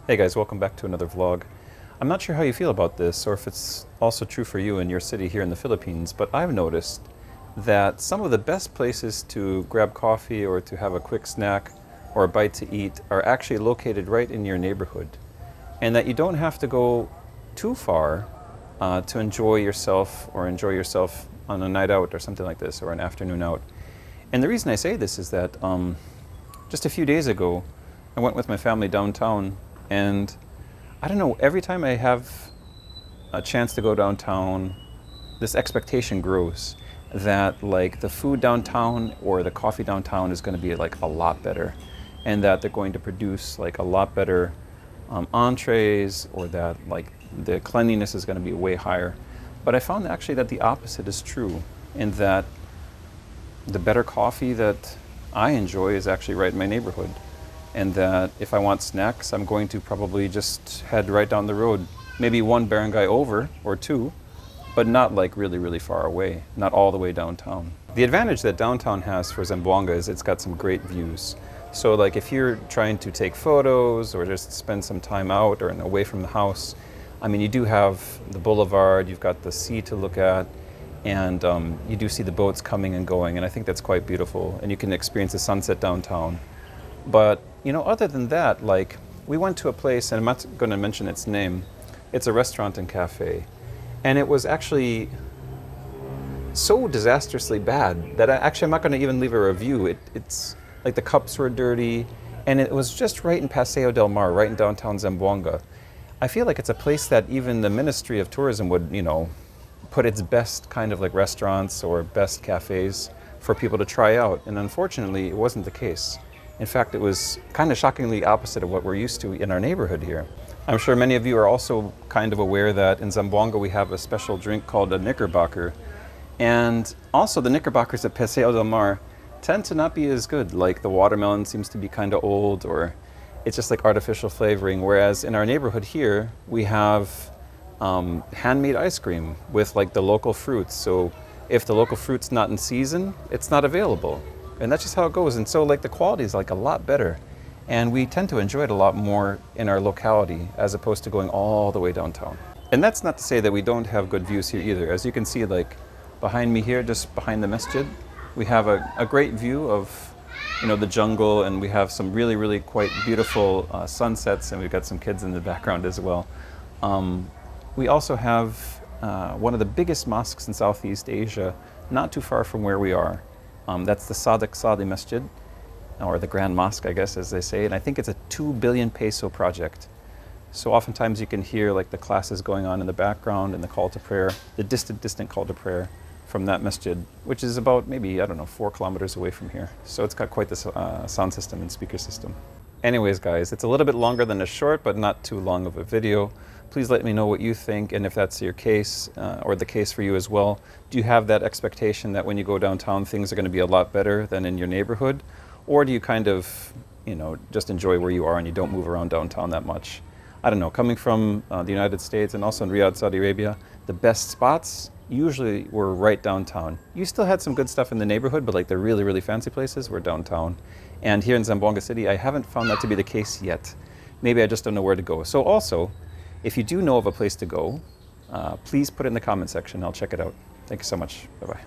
Hey guys, welcome back to another vlog. I'm not sure how you feel about this or if it's also true for you in your city here in the Philippines, but I've noticed that some of the best places to grab coffee or to have a quick snack or a bite to eat are actually located right in your neighborhood, and that you don't have to go too far to enjoy yourself on a night out or something like this, or an afternoon out. And the reason I say this is that just a few days ago I went with my family downtown, and I don't know, every time I have a chance to go downtown, this expectation grows that like the food downtown or the coffee downtown is going to be like a lot better, and that they're going to produce like a lot better entrees, or that like the cleanliness is going to be way higher. But I found actually that the opposite is true, in that the better coffee that I enjoy is actually right in my neighborhood. And that if I want snacks, I'm going to probably just head right down the road, maybe one barangay over or two, but not like really far away, not all the way downtown. The advantage that downtown has for Zamboanga is it's got some great views. So like if you're trying to take photos or just spend some time out or away from the house, I mean, you do have the boulevard, you've got the sea to look at, and you do see the boats coming and going, and I think that's quite beautiful, and you can experience the sunset downtown. But, you know, other than that, like, we went to a place, and I'm not going to mention its name. It's a restaurant and cafe. And it was actually so disastrously bad that I'm not going to even leave a review. It's like the cups were dirty, and it was just right in Paseo del Mar, right in downtown Zamboanga. I feel like it's a place that even the Ministry of Tourism would, you know, put its best kind of like restaurants or best cafes for people to try out. And unfortunately, it wasn't the case. In fact, it was kind of shockingly opposite of what we're used to in our neighborhood here. I'm sure many of you are also kind of aware that in Zamboanga we have a special drink called a Knickerbocker. And also the Knickerbockers at Paseo del Mar tend to not be as good. Like the watermelon seems to be kind of old, or it's just like artificial flavoring. Whereas in our neighborhood here, we have handmade ice cream with like the local fruits. So if the local fruit's not in season, it's not available. And that's just how it goes. And so like the quality is like a lot better. And we tend to enjoy it a lot more in our locality as opposed to going all the way downtown. And that's not to say that we don't have good views here either. As you can see, like behind me here, just behind the masjid, we have a great view of, you know, the jungle, and we have some really quite beautiful sunsets, and we've got some kids in the background as well. We also have one of the biggest mosques in Southeast Asia, not too far from where we are. That's the Sadiq Sadi Masjid, or the Grand Mosque, I guess, as they say, and I think it's a 2 billion peso project. So oftentimes you can hear like the classes going on in the background and the call to prayer, the distant call to prayer from that masjid, which is about maybe, I don't know, 4 kilometers away from here. So it's got quite the sound system and speaker system. Anyways, guys, it's a little bit longer than a short, but not too long of a video. Please let me know what you think, and if that's your case, or the case for you as well. Do you have that expectation that when you go downtown, things are going to be a lot better than in your neighborhood? Or do you kind of, you know, just enjoy where you are and you don't move around downtown that much? I don't know, coming from the United States and also in Riyadh, Saudi Arabia, the best spots usually were right downtown. You still had some good stuff in the neighborhood, but like the really fancy places were downtown. And here in Zamboanga City, I haven't found that to be the case yet. Maybe I just don't know where to go. So also, if you do know of a place to go, please put it in the comment section. I'll check it out. Thank you so much. Bye-bye.